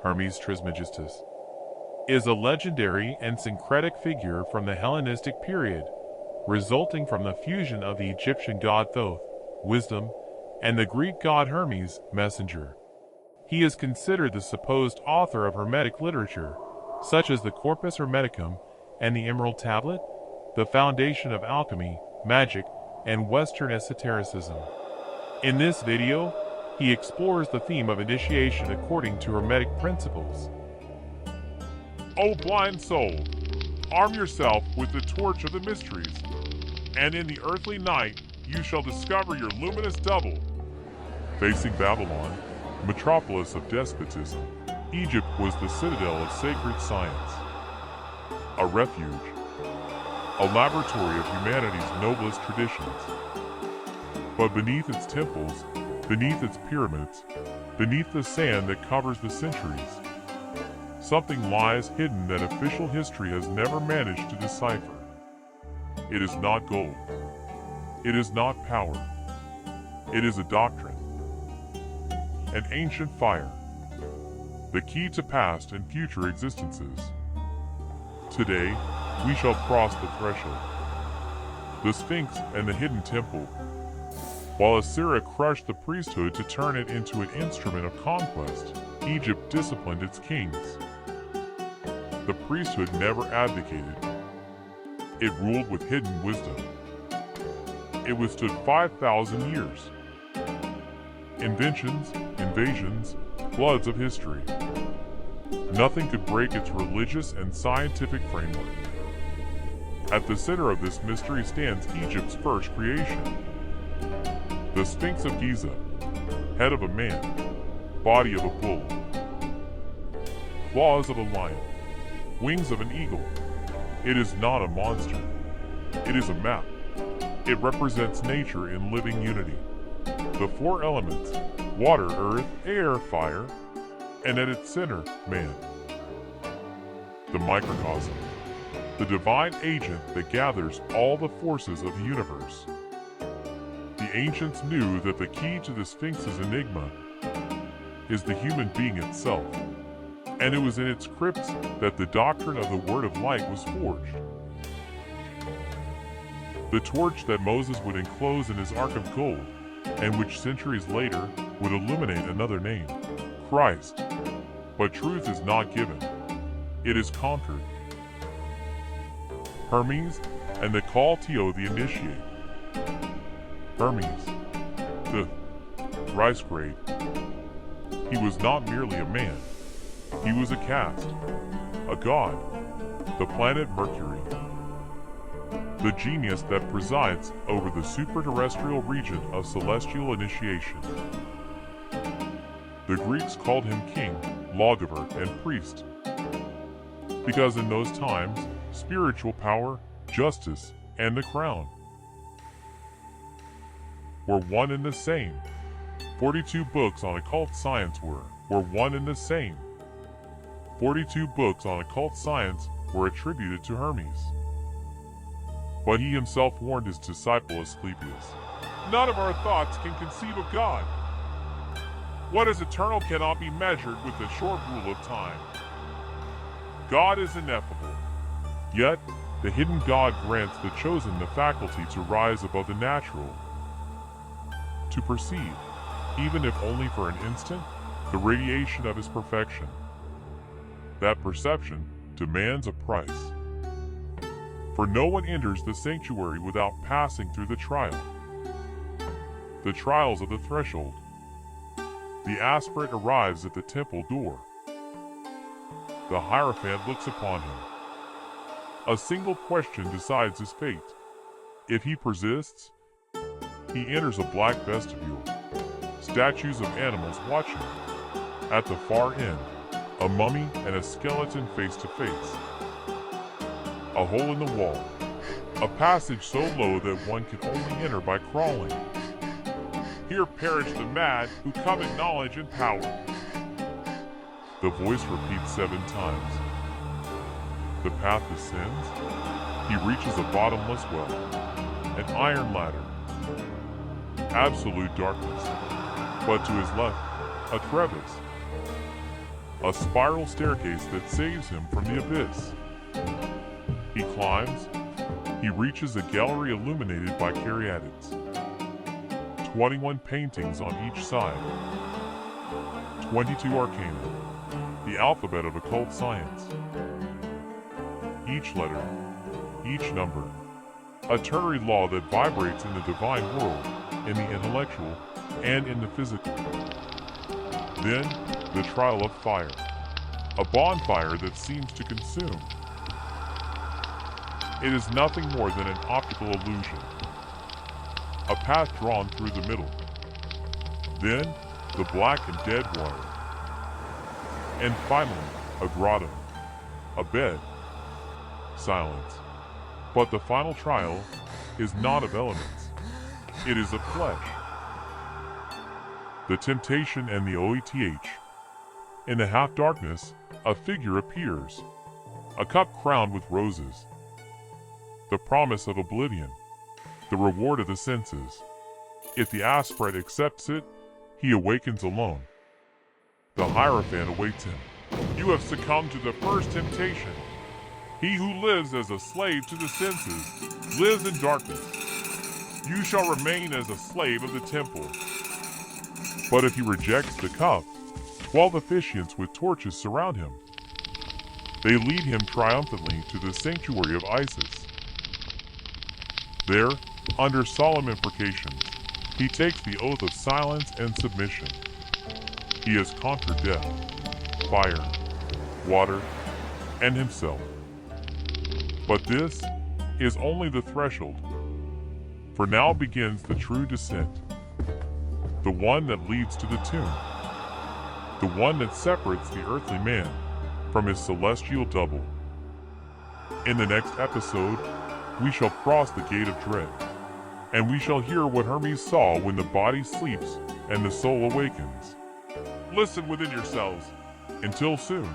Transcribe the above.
Hermes Trismegistus, is a legendary and syncretic figure from the Hellenistic period, resulting from the fusion of the Egyptian god Thoth, wisdom, and the Greek god Hermes, messenger. He is considered the supposed author of Hermetic literature, such as the Corpus Hermeticum and the Emerald Tablet, the foundation of alchemy, magic, and Western esotericism. In this video, he explores the theme of initiation according to Hermetic principles. O blind soul, arm yourself with the torch of the mysteries, and in the earthly night you shall discover your luminous double. Facing Babylon, metropolis of despotism, Egypt was the citadel of sacred science, a refuge, a laboratory of humanity's noblest traditions. But beneath its temples, beneath its pyramids, beneath the sand that covers the centuries, something lies hidden that official history has never managed to decipher. It is not gold. It is not power. It is a doctrine, an ancient fire, the key to past and future existences. Today, we shall cross the threshold, the Sphinx and the hidden temple. While Assyria crushed the priesthood to turn it into an instrument of conquest, Egypt disciplined its kings. The priesthood never abdicated. It ruled with hidden wisdom. It withstood 5,000 years. Inventions, invasions, floods of history. Nothing could break its religious and scientific framework. At the center of this mystery stands Egypt's first creation. The Sphinx of Giza, head of a man, body of a bull, claws of a lion, wings of an eagle. It is not a monster. It is a map. It represents nature in living unity. The four elements, water, earth, air, fire, and at its center, man. The microcosm, the divine agent that gathers all the forces of the universe. The ancients knew that the key to the Sphinx's enigma is the human being itself, and it was in its crypts that the doctrine of the Word of Light was forged. The torch that Moses would enclose in his ark of gold, and which centuries later would illuminate another name, Christ. But truth is not given. It is conquered. Hermes and the call to the initiate. Hermes, the Thrice-Great. He was not merely a man. He was a caste, a god, the planet Mercury, the genius that presides over the super-terrestrial region of celestial initiation. The Greeks called him king, lawgiver, and priest, because in those times, spiritual power, justice, and the crown were one and the same. 42 books on occult science were one and the same. 42 books on occult science were attributed to Hermes. But he himself warned his disciple Asclepius, "None of our thoughts can conceive of God. What is eternal cannot be measured with the short rule of time. God is ineffable. Yet, the hidden God grants the chosen the faculty to rise above the natural, to perceive, even if only for an instant, the radiation of his perfection. That perception demands a price. For no one enters the sanctuary without passing through the trial. The trials of the threshold. The aspirant arrives at the temple door. The Hierophant looks upon him. A single question decides his fate. If he persists, he enters a black vestibule. Statues of animals watch him. At the far end, a mummy and a skeleton face to face. A hole in the wall. A passage so low that one can only enter by crawling. Here perish the mad who covet knowledge and power. The voice repeats 7 times. The path descends. He reaches a bottomless well, an iron ladder. Absolute darkness, but to his left, a crevice. a spiral staircase that saves him from the abyss. He climbs. He reaches a gallery illuminated by caryatids. 21 paintings on each side. 22 arcana, the alphabet of occult science. Each letter, each number, a ternary law that vibrates in the divine world, in the intellectual, and in the physical. Then, the trial of fire, a bonfire that seems to consume. It is nothing more than an optical illusion, a path drawn through the middle. Then, the black and dead water. And finally, a grotto, a bed, silence. But the final trial is not of elements. It is of flesh. The temptation and the OETH. In the half-darkness, a figure appears, a cup crowned with roses. The promise of oblivion, the reward of the senses. If the aspirant accepts it, he awakens alone. The Hierophant awaits him. You have succumbed to the first temptation. He who lives as a slave to the senses lives in darkness. You shall remain as a slave of the temple. But if he rejects the cup, 12 officiants with torches surround him. They lead him triumphantly to the sanctuary of Isis. There, under solemn imprecations, he takes the oath of silence and submission. He has conquered death, fire, water, and himself. But this is only the threshold, for now begins the true descent, the one that leads to the tomb, the one that separates the earthly man from his celestial double. In the next episode, we shall cross the gate of dread, and we shall hear what Hermes saw when the body sleeps and the soul awakens. Listen within yourselves. Until soon.